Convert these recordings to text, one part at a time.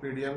PDM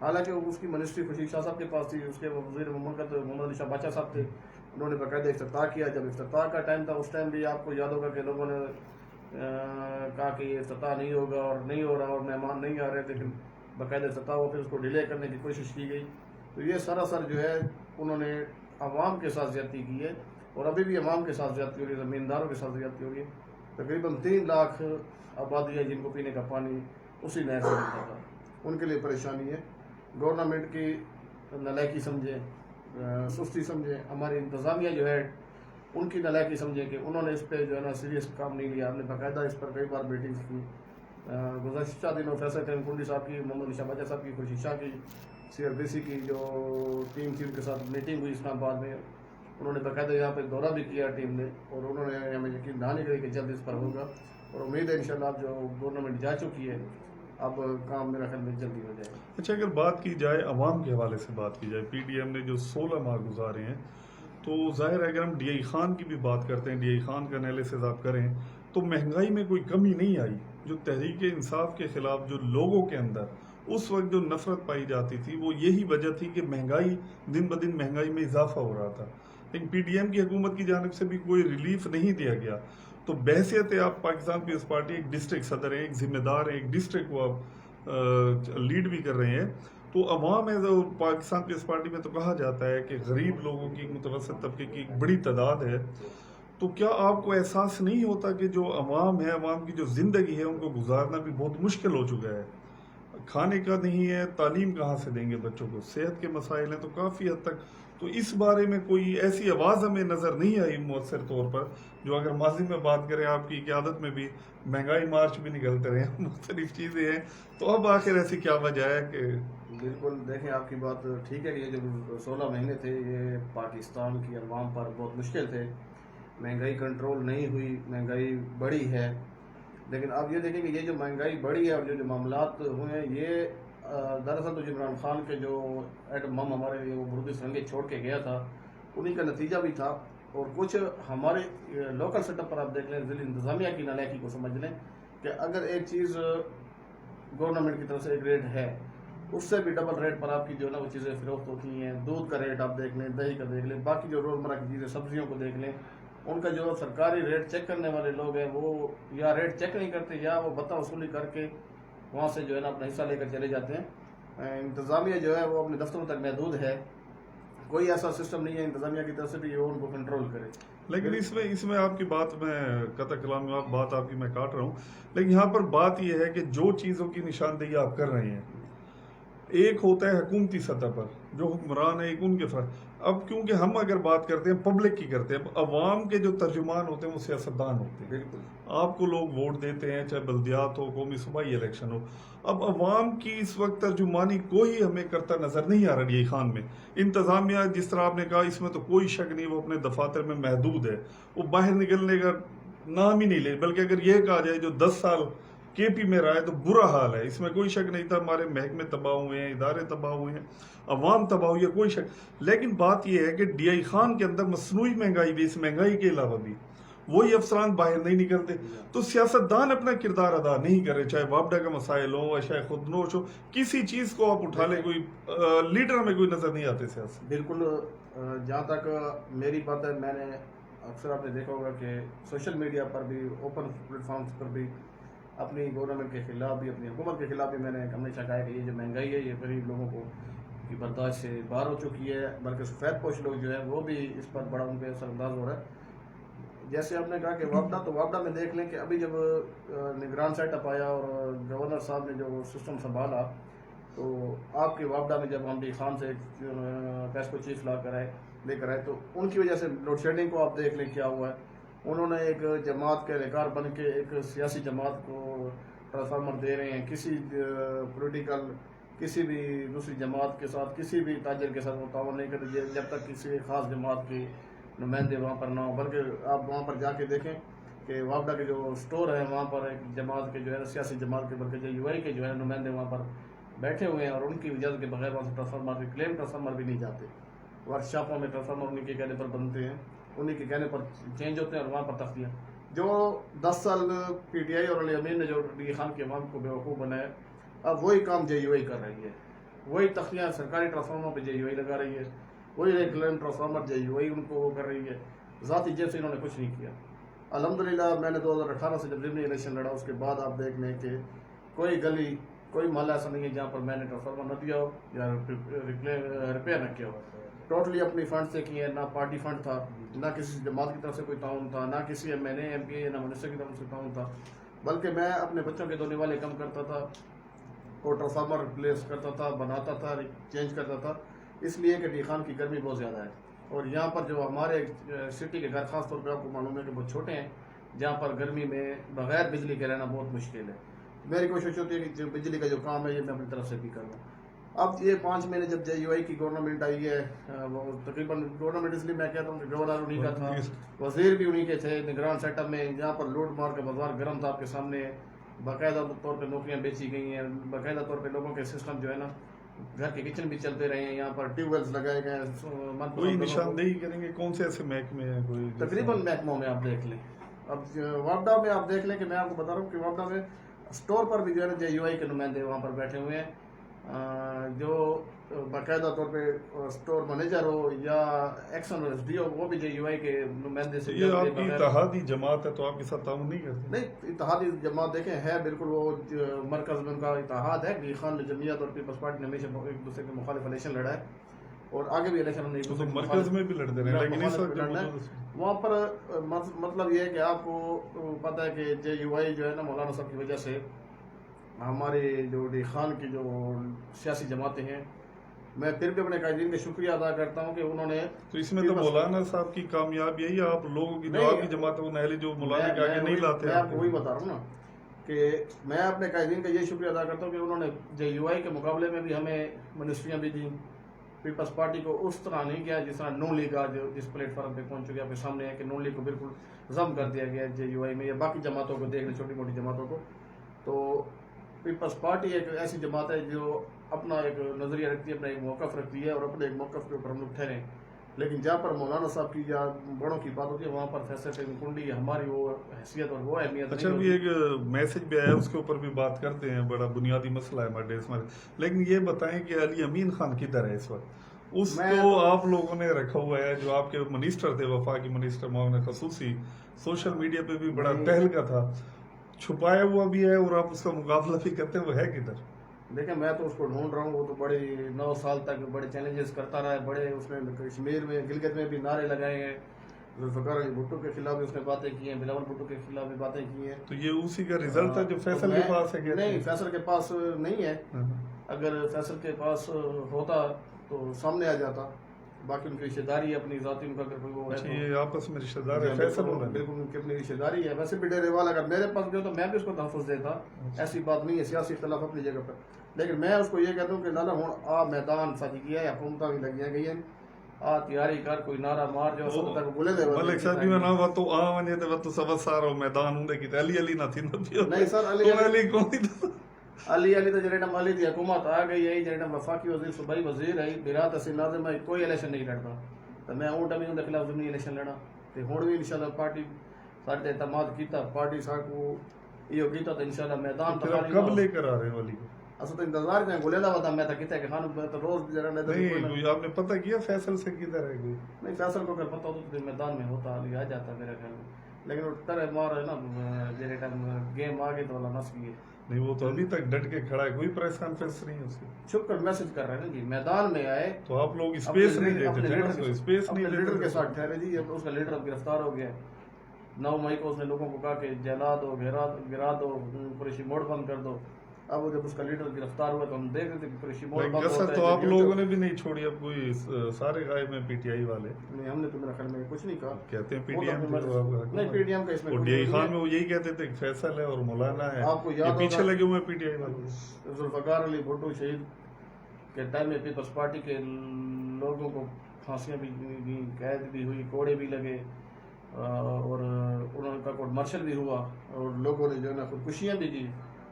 حالانکہ اس کی ministry خوشی شاہ صاحب کے پاس تھی، اس کے وزیر مملکت محمد علی شاہ بادشاہ صاحب تھے، انہوں نے باقاعدہ افتتاح کیا. جب افتتاح کا ٹائم تھا اس ٹائم بھی آپ کو یاد ہوگا کہ لوگوں نے کہا کہ یہ افتتاح نہیں ہوگا اور نہیں ہو رہا اور مہمان نہیں آ رہے، لیکن باقاعدہ افتتاح ہو، پھر اس کو ڈیلے کرنے کی کوشش کی گئی. تو یہ سراسر جو ہے انہوں نے عوام کے ساتھ زیادتی کی ہے، اور ابھی بھی عوام کے ساتھ زیادتی ہو رہی ہے، زمینداروں کے ساتھ زیادتی ہو رہی ہے. تقریباً 3 لاکھ آبادی ہے جن کو پینے کا پانی اسی نہر سے ملتا تھا، ان کے لیے پریشانی ہے. گورنمنٹ کی نالائکی سمجھیں، سستی سمجھیں، ہماری انتظامیہ جو ہے ان کی نالائکی سمجھیں کہ انہوں نے اس پہ جو ہے نا سیریس کام نہیں لیا. ہم نے باقاعدہ اس پر کئی بار میٹنگس کی. گزشتہ دنوں فیصل کریم کنڈی صاحب کی، محمد علی شاہ بادشاہ صاحب کی، خورشید شاہ کی، CRPC کی جو ٹیم تھی ان کے ساتھ میٹنگ ہوئی اسلام آباد میں. انہوں نے باقاعدہ یہاں پہ دورہ بھی کیا ٹیم نے، اور انہوں نے ہمیں یقین دہانی کری کہ جلد اس پر ہوگا، اور امید ہے انشاءاللہ اب جو گورنمنٹ جا چکی ہے اب کام میرا خیال میں جلدی ہو جائے گا. اچھا، اگر بات کی جائے عوام کے حوالے سے بات کی جائے، PDM نے جو 16 ماہ گزارے ہیں، تو ظاہر ہے اگر ہم DI خان کی بھی بات کرتے ہیں، DI خان کا انالیسس آپ کریں تو مہنگائی میں کوئی کمی نہیں آئی. جو تحریک انصاف کے خلاف جو لوگوں کے اندر اس وقت جو نفرت پائی جاتی تھی وہ یہی وجہ تھی کہ مہنگائی دن بدن مہنگائی میں اضافہ ہو رہا تھا، لیکن PDM کی حکومت کی جانب سے بھی کوئی ریلیف نہیں دیا گیا. تو بحیثیت آپ پاکستان پیپلز پارٹی ایک ڈسٹرکٹ صدر ہیں، ایک ذمہ دار ہیں، ایک ڈسٹرکٹ کو آپ لیڈ بھی کر رہے ہیں، تو عوام ہے جو پاکستان پیپلز پارٹی میں تو کہا جاتا ہے کہ غریب لوگوں کی، متوسط طبقے کی ایک بڑی تعداد ہے. تو کیا آپ کو احساس نہیں ہوتا کہ جو عوام ہے، عوام کی جو زندگی ہے ان کو گزارنا بھی بہت مشکل ہو چکا ہے؟ کھانے کا نہیں ہے، تعلیم کہاں سے دیں گے بچوں کو، صحت کے مسائل ہیں، تو کافی حد تک تو اس بارے میں کوئی ایسی آواز ہمیں نظر نہیں آئی مؤثر طور پر. جو اگر ماضی میں بات کریں آپ کی قیادت میں بھی مہنگائی مارچ بھی نکلتے رہے ہیں، مختلف چیزیں ہیں، تو اب آخر ایسی کیا وجہ ہے کہ بالکل دیکھیں آپ کی بات ٹھیک ہے کہ یہ جو 16 مہینے تھے یہ پاکستان کی عوام پر بہت مشکل تھے. مہنگائی کنٹرول نہیں ہوئی، مہنگائی بڑھی ہے. لیکن آپ یہ دیکھیں کہ یہ جو مہنگائی بڑھی ہے اور جو معاملات ہوئے ہیں، یہ دراصل تو عمران خان کے جو ایٹم بم ہمارے لیے وہ برودی سرنگیں چھوڑ کے گیا تھا انہی کا نتیجہ بھی تھا. اور کچھ ہمارے لوکل سیٹ اپ پر آپ دیکھ لیں، ضلع انتظامیہ کی نالائکی کو سمجھ لیں کہ اگر ایک چیز گورنمنٹ کی طرف سے ایک ریٹ ہے، اس سے بھی ڈبل ریٹ پر آپ کی جو ہے نا وہ چیزیں فروخت ہوتی ہیں. دودھ کا ریٹ آپ دیکھ لیں، دہی کا دیکھ لیں، باقی جو روزمرہ کی چیزیں، سبزیوں کو دیکھ لیں، ان کا جو سرکاری ریٹ چیک کرنے والے لوگ ہیں وہ یا ریٹ چیک نہیں کرتے یا وہ بتا وصولی کر کے وہاں سے جو ہے نا اپنا حصہ لے کر چلے جاتے ہیں. انتظامیہ جو ہے وہ اپنے دفتروں تک محدود ہے، کوئی ایسا سسٹم نہیں ہے انتظامیہ کی طرف سے بھی وہ ان کو کنٹرول کرے. لیکن اس میں آپ کی بات میں قطع کلام میں بات آپ کی میں کاٹ رہا ہوں، لیکن یہاں پر بات یہ ہے کہ جو چیزوں کی نشاندہی آپ کر رہے ہیں، ایک ہوتا ہے حکومتی سطح پر جو حکمران ہے، ایک ان کے فرق. اب کیونکہ ہم اگر بات کرتے ہیں پبلک کی کرتے ہیں، عوام کے جو ترجمان ہوتے ہیں وہ سیاستدان ہوتے ہیں. بالکل آپ کو لوگ ووٹ دیتے ہیں، چاہے بلدیات ہو، قومی صوبائی الیکشن ہو. اب عوام کی اس وقت ترجمانی کوئی ہمیں کرتا نظر نہیں آ رہا DI خان میں. انتظامیہ جس طرح آپ نے کہا اس میں تو کوئی شک نہیں، وہ اپنے دفاتر میں محدود ہے، وہ باہر نکلنے کا نام ہی نہیں لے. بلکہ اگر یہ کہا جائے جو 10 سال KP میں رہا ہے تو برا حال ہے، اس میں کوئی شک نہیں تھا. ہمارے محکمے تباہ ہوئے ہیں، ادارے تباہ ہوئے ہیں، عوام تباہ ہوئی ہے، کوئی شک. لیکن بات یہ ہے کہ DI خان کے اندر مصنوعی مہنگائی بھی، اس مہنگائی کے علاوہ بھی وہی افسران باہر نہیں نکلتے. تو سیاستدان اپنا کردار ادا نہیں کر رہے، چاہے وابڈا کا مسائل ہو، چاہے خود نوش ہو، کسی چیز کو آپ اٹھا لیں، کوئی لیڈر ہمیں کوئی نظر نہیں آتے سیاست. بالکل. جہاں تک میری بات ہے، میں نے اکثر آپ نے دیکھا ہوگا کہ سوشل میڈیا پر بھی، اوپن پلیٹ فارمز پر بھی اپنی گورنمنٹ کے خلاف بھی، اپنی حکومت کے خلاف بھی میں نے ہمیشہ کہا ہے کہ یہ جو مہنگائی ہے یہ غریب لوگوں کو کی برداشت سے باہر ہو چکی ہے. بلکہ سفید پوش لوگ جو ہے وہ بھی اس پر بڑا ان پہ اثر انداز ہو رہا ہے. جیسے آپ نے کہا کہ وابڈا، تو وابڈا میں دیکھ لیں کہ ابھی جب نگران سیٹ اپ آیا اور گورنر صاحب نے جو سسٹم سنبھالا، تو آپ کے وابڈا میں جب ہم DI خان سے پیسکو چیف لے کر آئے تو ان کی وجہ سے لوڈ شیڈنگ کو آپ دیکھ لیں کیا ہوا ہے. انہوں نے ایک جماعت کے اہلکار بن کے ایک سیاسی جماعت کو ٹرانسفارمر دے رہے ہیں. کسی پولیٹیکل، کسی بھی دوسری جماعت کے ساتھ، کسی بھی تاجر کے ساتھ وہ تعاون نہیں کرتے جب تک کسی خاص جماعت کے نمائندے وہاں پر نہ ہو. بلکہ آپ وہاں پر جا کے دیکھیں کہ وابڈا کے جو اسٹور ہیں وہاں پر ایک جماعت کے جو ہے سیاسی جماعت کے، بلکہ جو UI کے جو ہے نمائندے وہاں پر بیٹھے ہوئے ہیں، اور ان کی اجازت کے بغیر وہاں سے ٹرانسفارمر بھی، کلیم ٹرانسفارمر بھی نہیں جاتے. ورکشاپوں میں ٹرانسفارمر انہیں کے کہنے پر بنتے ہیں، انہیں کے کہنے پر چینج ہوتے ہیں، اور وہاں پر تختیاں. جو 10 سال PTI اور علی امین نے جو DI خان کے عوام کو بیوقوف بنایا، اب وہی کام JUI کر رہی ہے. وہی تختیاں سرکاری ٹرانسفارمر پہ JUI لگا رہی ہے, وہی ایک لینڈ ٹرانسفارمر JUI ان کو وہ کر رہی ہے. ذاتی جیب سے انہوں نے کچھ نہیں کیا. الحمدللہ میں نے 2018 سے جب ضمنی الیکشن لڑا, اس کے بعد آپ دیکھ لیں کہ کوئی گلی کوئی محلہ ایسا نہیں ہے جہاں پر میں نے ٹرانسفارمر نہ دیا ہو یا ریپیئر نہ کیا ہو. ٹوٹلی اپنی فنڈ سے کی ہے, نہ پارٹی فنڈ تھا, نہ کسی جماعت کی طرف سے کوئی تعاون تھا, نہ کسی MNA MP نہ منسٹر کی طرف سے تعاون تھا, بلکہ میں اپنے بچوں کے دھونے والے کم کرتا تھا اور ٹرانسفارمر ریپلیس کرتا تھا, بناتا تھا, چینج کرتا تھا. اس لیے کہ ڈی خان کی گرمی بہت زیادہ ہے, اور یہاں پر جو ہمارے سٹی کے گھر خاص طور پہ آپ کو معلوم ہے کہ بہت چھوٹے ہیں, جہاں پر گرمی میں بغیر بجلی کے رہنا بہت مشکل ہے. میری کوشش ہوتی ہے کہ جو بجلی کا جو کام ہے یہ میں اپنی طرف سے بھی کروں. اب یہ 5 مہینے جب JUI کی گورنمنٹ آئی ہے, وہ تقریباً گورنمنٹ اس لیے میں کہتا ہوں کہ گورنر انہیں کا تھا, وزیر بھی انہیں کے تھے, نگران سیٹ اپ میں جہاں پر لوٹ مار کا بازار گرم تھا آپ کے سامنے, باقاعدہ طور پہ نوکریاں بیچی گئی ہیں, باقاعدہ طور پہ لوگوں کے سسٹم جو ہے نا گھر کے کچن بھی چلتے رہے ہیں, یہاں پر ٹیوب ویلز لگائے گئے ہیں. کوئی نشاندہی کریں گے کون سے ایسے محکمے ہیں؟ کوئی تقریباً محکموں میں آپ دیکھ لیں. اب وابڈا میں آپ دیکھ لیں کہ میں آپ کو بتا رہا ہوں کہ وابڈا میں اسٹور پر بھی جو ہے نا JUI کے نمائندے وہاں پر بیٹھے ہوئے ہیں, جو باقاعدہ طور پہ اسٹور مینیجر ہو یا ایکشن SD ہو, وہ بھی JUI کے نمائندے سے. یہ آپ کی اتحادی جماعت ہے تو آپ کے ساتھ تعاون نہیں کرتے؟ نہیں, اتحادی جماعت دیکھیں ہے بالکل, وہ مرکز میں ان کا اتحاد ہے. ڈی خان جمعیت اور پیپلز پارٹی نے ہمیشہ ایک دوسرے کے مخالف الیکشن لڑا ہے, اور آگے بھی الیکشن ہم نے ایک دوسرے کے مرکز میں بھی لڑتے رہے, لیکن اس وقت لڑنا ہے. وہاں پر مطلب یہ ہے کہ آپ کو پتہ ہے کہ JUI جو ہے نا مولانا صاحب کی وجہ سے ہمارے جو ڈی خان کی جو سیاسی جماعتیں ہیں, میں پھر بھی اپنے قائدین کا شکریہ ادا کرتا ہوں کہ انہوں نے. تو اس میں تو مولانا صاحب کی کامیابی ہے, آپ لوگوں کی جو آپ کی جماعت ہے وہ نہلی جو مولانا کے آگے نہیں لاتے. میں آپ کو وہی بتا رہا ہوں نا کہ میں اپنے قائدین کا یہ شکریہ ادا کرتا ہوں کہ انہوں نے JUI کے مقابلے میں بھی ہمیں منسٹریاں بھی دیں. پیپلز پارٹی کو اس طرح نہیں کیا جس طرح نون لیگ آج جس پلیٹ فارم پہ پہنچ چکی آپ کے سامنے ہے کہ نون لیگ کو بالکل ضم کر دیا گیا JUI میں, یا باقی جماعتوں کو دیکھ لیں, چھوٹی موٹی جماعتوں کو. تو پیپلز پارٹی ایک ایسی جماعت ہے جو اپنا ایک نظریہ رکھتی ہے, اپنا ایک موقف رکھتی ہے, اور اپنے ایک موقف کے اوپر ہم لوگ ٹھہرے. لیکن جہاں پر مولانا صاحب کی یا بڑوں کی بات ہوتی ہے وہاں پر فیصلے کنڈی ہماری وہ حیثیت اور وہ اہمیت. اچھا, ابھی ایک میسج بھی آیا, اس کے اوپر بھی بات کرتے ہیں, بڑا بنیادی مسئلہ ہے ہمارے دیش میں. لیکن یہ بتائیں کہ علی امین خان کدھر ہے اس وقت؟ اس کو آپ لوگوں نے رکھا ہوا ہے, جو آپ کے منسٹر تھے, وفاقی منسٹر معاون خصوصی, سوشل میڈیا پہ بھی بڑا تہلکہ تھا, چھپایا ہوا بھی ہے, اور آپ اس کا مقابلہ بھی کرتے ہیں, وہ ہے کدھر؟ دیکھیں میں تو اس کو ڈھونڈ رہا ہوں. وہ تو بڑے 9 سال تک بڑے چیلنجز کرتا رہا ہے, بڑے اس نے کشمیر میں گلگت میں بھی نعرے لگائے ہیں, ذوالفقار علی بھٹو کے خلاف بھی اس نے باتیں کی ہیں, بلاول بھٹو کے خلاف بھی باتیں کی ہیں. تو یہ اسی کا رزلٹ ہے جو فیصل کے پاس ہے؟ نہیں, فیصل کے پاس نہیں ہے. اگر فیصل کے پاس ہوتا تو سامنے آ جاتا. باقی ان کی رشتہ داری ہے اپنی ذاتی, ان کا اگر کوئی وہ ہے یہ آپس میں رشتہ دار ہے, فیصل ہو رہا ہے, بالکل ان کی اپنی رشتہ داری ہے. ویسے بھی ڈیرے والا اگر میرے پاس بھی ہو تو میں بھی اس کو تحفظ دیتا, ایسی بات نہیں ہے, سیاسی اختلاف اپنی جگہ پر. لیکن میں اس کو یہ کہتا ہوں کہ لالا ہوں آ میدان سج گیا ہے, حکومتیں بھی لگیاں گئی ہیں, آ تیاری کر, کوئی نعرہ مار جو سب تک بولے دے. ملک صاحب بھی نہ وہ تو آ ونجے تے تو سب سارا میدان ہونde کی علی علی نہ تھی نہیں سر, علی کون علی تو جڑا علی دی حکومت آ گئی ہے, جڑا وفاقی وزیر صوبائی وزیر ہے, میرا تحصیل ناظم ہے, کوئی الیکشن نہیں لڑتا. تو میں اون ٹائم کے خلاف ضمنی الیکشن لڑا, تے ہن بھی انشاءاللہ پارٹی سارے اعتماد کیتا, پارٹی سا کو یہ کیتا, تو انشاءاللہ میدان کب لے کر آ رہے ہیں علی کو؟ اصل تو انتظار میں گولے دا ودا میں تا کتے کہ خان تو روز جڑا نہیں, آپ نے پتہ کیا فیصل سے کدھر ہے کوئی؟ نہیں, فیصل کو اگر پتہ ہوتا تو میدان میں ہوتا, علی آ جاتا میرے خیال میں. لیکن وہ طرح مار ہے نا, جڑے ٹائم گیم آ گئی تو اللہ نس گئی. نہیں, وہ تو ابھی تک ڈٹ کے کھڑا ہے, کوئی پریس کانفرنس نہیں ہے اس کی. چھپ کر میسج کر رہے ہیں جی, میدان میں آئے تو آپ لوگ اسپیس نہیں دیتے تھے, اسپیس نہیں دیتے. لیڈر کے ساتھ ٹھہرے جی, اس کا لیڈر اب گرفتار ہو گیا. 9 مئی کو اس نے لوگوں کو کہا کہ جلا دو, گرا دو, قریشی موڑ بند کر دو. اب جب اس کا لیڈر گرفتار ہوا تو ہم دیکھ رہے تھے کہ قریشی موڑ بند ہوتا ہے. تو آپ لوگوں نے بھی نہیں چھوڑی, اب کوئی سارے غائب ہیں PTI والے. نہیں, ہم نے تو میرا خیال میں کچھ نہیں کہا. کہتے ہیں PTM, نہیں PTM کا اس میں DI خان میں وہ یہی کہتے تھے کہ فیصل ہے اور مولانا ہے, آپ کو یاد پیچھے لگے ہوئے PTI والے. ذوالفقار علی بھٹو شہید کے ٹائم میں پیپلز پارٹی کے لوگوں کو پھانسیاں بھی دی, قید بھی ہوئی, کوڑے بھی لگے, اور انہوں کا کوٹ مارشل بھی ہوا, اور لوگوں نے جو ہے نا خودکشیاں بھی کی,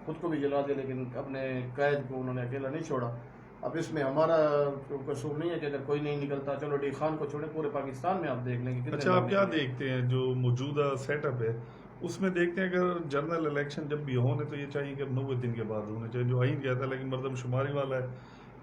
خود کو بھی جلا دیا, لیکن اپنے قید کو انہوں نے اکیلا نہیں چھوڑا. اب اس میں ہمارا قصور نہیں ہے کہ اگر کوئی نہیں نکلتا, چلو ڈی خان کو چھوڑے, پورے پاکستان میں آپ دیکھ لیں گے. اچھا, آپ کیا دیکھتے ہیں جو موجودہ سیٹ اپ ہے اس میں دیکھتے ہیں اگر جنرل الیکشن جب بھی ہونے تو یہ چاہیے کہ اب 90 دن کے بعد ہونے چاہیے, جو آئین کہتا ہے, لیکن مردم شماری والا ہے,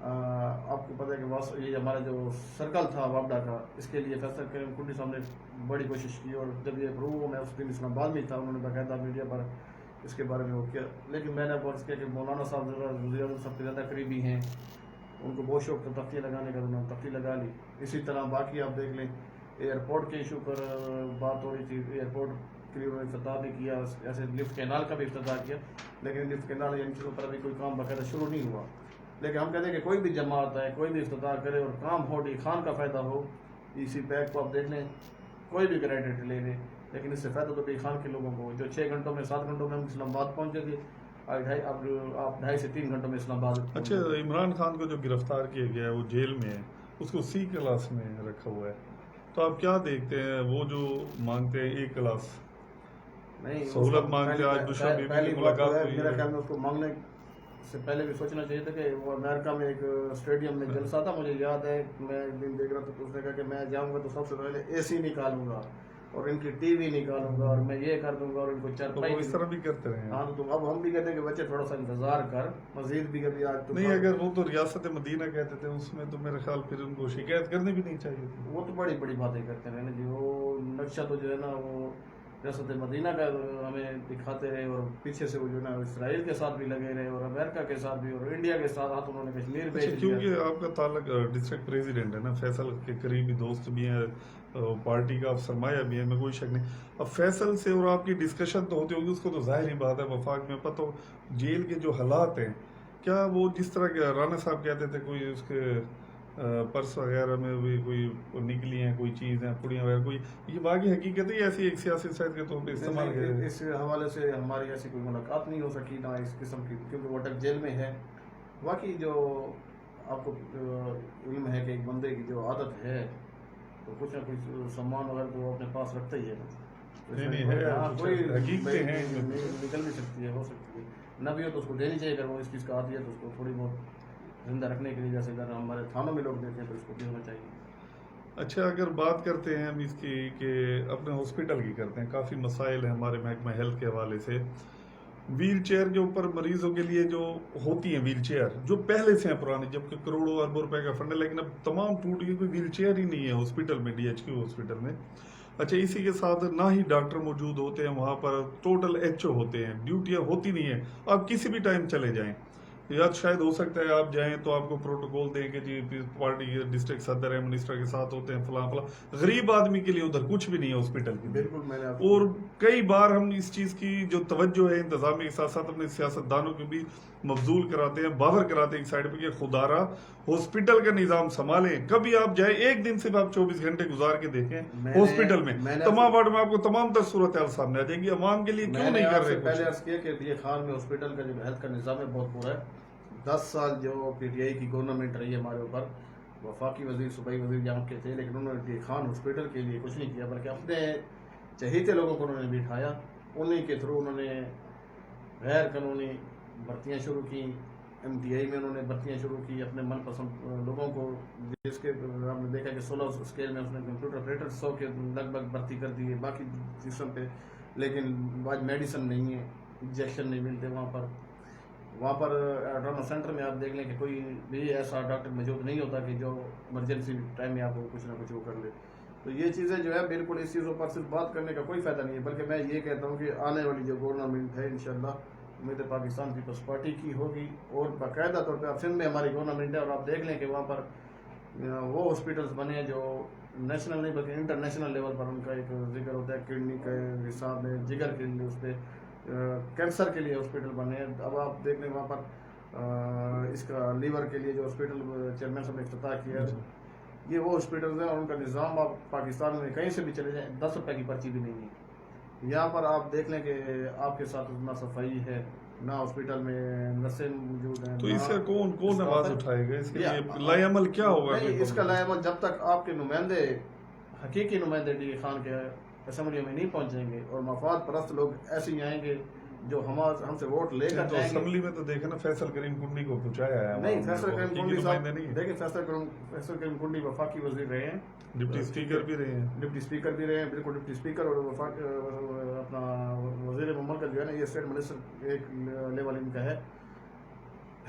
آپ کو پتہ ہے کہ یہ ہمارا جو سرکل تھا وابڈا کا، اس کے لیے فیصل کریم کنڈی صاحب نے بڑی کوشش کی، اور جب یہ اپروو میں اس دن اسلام آباد میں تھا، انہوں نے باقاعدہ میڈیا پر اس کے بارے میں وہ کیا، لیکن میں نے غور کیا کہ مولانا صاحب وزیر اعظم سب سے زیادہ قریبی ہیں، ان کو بہت شوق تھا تختیاں لگانے کا، انہوں نے تختی لگا لی. اسی طرح باقی آپ دیکھ لیں ایئرپورٹ کے ایشو پر بات ہو رہی تھی، ایئرپورٹ کے لیے انہوں نے افتتاح بھی کیا، ایسے لفٹ کینال کا بھی افتتاح کیا، لیکن لفٹ کینال یا ان چیزوں پر ابھی کوئی کام باقاعدہ شروع نہیں ہوا. لیکن ہم کہتے ہیں کہ کوئی بھی جماعت ہے، کوئی بھی افتتاح کرے اور کام ہو، ڈی خان کا فائدہ ہو. اسی پیک کو آپ دیکھ لیں، کوئی بھی گریڈٹ لے لیں، لیکن اس سے فائدہ تو ڈی خان کے لوگوں کو، جو 6 گھنٹوں میں 7 گھنٹوں میں ہم اسلام آباد پہنچے تھے، آپ 2.5 سے 3 گھنٹوں میں اسلام آباد. اچھا، عمران خان کو جو گرفتار کیا گیا ہے وہ جیل میں ہے، اس کو سی کلاس میں رکھا ہوا ہے، تو آپ کیا دیکھتے ہیں؟ وہ جو مانگتے ہیں ایک کلاس نہیں سہولت مانگتے ہیں، آج بشرا بیوی کی ملاقات ہوئی میرا ہے. خیال میں اس کو مانگنے سے پہلے بھی سوچنا چاہیے تھا کہ وہ امریکہ میں ایک اسٹیڈیم میں جلسہ تھا، مجھے یاد ہے، میں ایک دن دیکھ رہا تھا تو اس نے کہا کہ میں جاؤں گا تو سب سے پہلے اے سی نکالوں گا اور ان کی ٹی وی نکالوں گا اور میں یہ کر دوں گا اور ان کو تو چرپائی. وہ اس طرح بھی کرتے رہے ہیں. ہاں تو اب ہم بھی کہتے ہیں کہ بچے تھوڑا سا انتظار کر، مزید بھی کبھی آج تو نہیں، اگر وہ تو ریاست مدینہ کہتے تھے، اس میں تو میرے خیال پھر ان کو شکایت کرنی بھی نہیں چاہیے تھی. وہ تو بڑی بڑی باتیں کرتے رہے نا جی. وہ نقشہ تو جو ہے نا وہ ریاست مدینہ کا ہمیں دکھاتے رہے، اور پیچھے سے وہ جو ہے نا اسرائیل کے ساتھ بھی لگے رہے اور امریکہ کے ساتھ بھی اور انڈیا کے ساتھ انہوں نے کشمیر بھیج دیا. کیونکہ آپ کا تعلق ڈسٹرکٹ پریزیڈنٹ ہے نا، فیصل کے قریبی دوست بھی ہیں، پارٹی کا آپ سرمایہ بھی ہے، میں کوئی شک نہیں. اب فیصل سے اور آپ کی ڈسکشن تو ہوتی ہوگی، اس کو تو ظاہر ہی بات ہے وفاق میں پتہ ہو جیل کے جو حالات ہیں، کیا وہ جس طرح کے رانا صاحب کہتے تھے کوئی اس کے پرس وغیرہ میں بھی کوئی نکلی ہیں، کوئی چیز ہیں، پڑیاں وغیرہ، کوئی یہ واقعی حقیقت ہے یا ایسی ایک سیاسی صحت کے طور پہ استعمال کیا ہے؟ اس حوالے سے ہماری ایسی کوئی ملاقات نہیں ہو سکی نہ اس قسم کی، کیونکہ وہ اٹک جیل میں ہے. باقی جو آپ کو علم ہے کہ ایک بندے کی جو عادت ہے تو کچھ نہ کچھ سامان وغیرہ تو وہ اپنے پاس رکھتا ہی ہے. کوئی نکل بھی سکتی ہے، ہو سکتی ہے، نہ بھی ہو تو اس کو دینی چاہیے. اگر وہ اس چیز کا عادی ہے تو اس کو تھوڑی بہت زندہ رکھنے کے لیے، جیسے اگر ہمارے تھانوں میں لوگ دیتے ہیں تو اس کو بھی ہونا چاہیے. اچھا، اگر بات کرتے ہیں ہم اس کی کہ اپنے ہاسپٹل کی کرتے ہیں، کافی مسائل ہیں ہمارے محکمہ ہیلتھ کے حوالے سے. ویل چیئر کے اوپر مریضوں کے لیے جو ہوتی ہیں ویل چیئر جو پہلے سے ہیں پرانی، جبکہ کروڑوں اربوں روپے کا فنڈ ہے، لیکن اب تمام ٹوٹ گئی، کوئی ویل چیئر ہی نہیں ہے ہاسپٹل میں، ڈی ایچ کیو ہاسپٹل میں. اچھا، اسی کے ساتھ نہ ہی ڈاکٹر موجود ہوتے ہیں وہاں پر، ٹوٹل ایچ او ہوتے ہیں، ڈیوٹیاں ہوتی نہیں ہیں. آپ کسی بھی ٹائم چلے جائیں، یا شاید ہو سکتا ہے آپ جائیں تو آپ کو پروٹوکول دیں کہ جی پارٹی کے ڈسٹرکٹ صدر ہیں، منسٹر کے ساتھ ہوتے ہیں، فلاں فلاں. غریب آدمی کے لیے ادھر کچھ بھی نہیں ہے ہاسپٹل کی. بالکل، میں نے اور کئی بار ہم اس چیز کی جو توجہ ہے انتظامیہ کے ساتھ ساتھ اپنے سیاست دانوں کو بھی مبذول کراتے ہیں، باہر کراتے ہیں ایک سائڈ پہ کہ خدا را ہاسپٹل کا نظام سنبھالیں. کبھی آپ جائیں ایک دن صرف آپ 24 گھنٹے گزار کے دیکھیں ہاسپٹل میں، تمام وارڈ میں آپ کو تمام تر صورتحال سامنے آ جائے گی. عوام کے لیے کیوں نہیں کر رہے؟ پہلے عرض کیا کہ ڈی خان میں ہاسپٹل کا جو ہیلتھ کا نظام ہے بہت برا ہے. 10 سال جو پی ٹی آئی کی گورنمنٹ رہی ہے ہمارے اوپر، وفاقی وزیر صوبائی وزیر جہاں کے تھے، لیکن انہوں نے ڈی خان ہاسپٹل کے لیے کچھ نہیں کیا، بلکہ اپنے چہیتے لوگوں کو انہوں نے بٹھایا، انہیں کے تھرو انہوں نے غیر قانونی بھرتیاں شروع کی. ایم ٹی آئی میں انہوں نے بھرتیاں شروع کی اپنے من پسند لوگوں کو، جس کے ہم نے دیکھا کہ 16 اسکیل میں اس نے کمپیوٹر آپریٹر 100 کے لگ بھگ بھرتی کر دی ہے باقی سسٹم پہ. لیکن آج میڈیسن نہیں ہے، انجیکشن نہیں ملتے وہاں پر ٹراما سینٹر میں آپ دیکھ لیں کہ کوئی بھی ایسا ڈاکٹر موجود نہیں ہوتا کہ جو ایمرجنسی ٹائم میں آپ کو کچھ نہ کچھ وہ کر لے. تو یہ چیزیں جو ہے بالکل اس چیزوں پر صرف بات کرنے کا کوئی فائدہ نہیں ہے، بلکہ میں یہ کہتا ہوں کہ آنے والی جو گورنمنٹ ہے انشاءاللہ امید پاکستان پیپلز پارٹی کی ہوگی، اور باقاعدہ طور پہ اب سندھ میں ہماری گورنمنٹ ہے، اور آپ دیکھ لیں کہ وہاں پر وہ ہاسپٹلس بنے ہیں جو نیشنل نہیں بلکہ انٹرنیشنل لیول پر ان کا ایک ذکر ہوتا ہے. کڈنی کے حساب میں، جگر کے لیے اس پہ، کینسر کے لیے ہاسپٹل بنے ہیں. اب آپ دیکھ لیں وہاں پر اس کا لیور کے لیے جو ہاسپٹل چیئرمین صاحب نے افتتاح کیا ہے، یہ وہ ہاسپٹلز ہیں اور ان کا نظام آپ پاکستان میں کہیں سے بھی چلے جائیں 10 روپے کی پرچی بھی نہیں ہے. یہاں پر آپ دیکھ لیں کہ آپ کے ساتھ نہ صفائی ہے، نہ ہاسپٹل میں نرسیں موجود ہیں. تو اس سے کون آواز اٹھائے گا؟ اس کے لیے لائے عمل کیا ہوگا؟ اس کا لائے عمل جب تک آپ کے نمائندے، حقیقی نمائندے ڈی خان کے اسمبلیوں میں نہیں پہنچیں گے اور مفاد پرست لوگ ایسے ہی آئیں گے جو ہم سے ووٹ لے کر جائیں گے. اسمبلی میں تو دیکھیں نا فیصل کریم کنڈی کو پہنچایا ہے. نہیں، فیصل کریم کنڈی صاحب دیکھیں، فیصل کریم کنڈی وفاقی وزیر رہے ہیں، ڈپٹی اسپیکر بھی رہے ہیں، بالکل ڈپٹی اسپیکر اور اپنا وزیر مملکت جو ہے نا، یہ اسٹیٹ منسٹر ایک لیول ان کا ہے.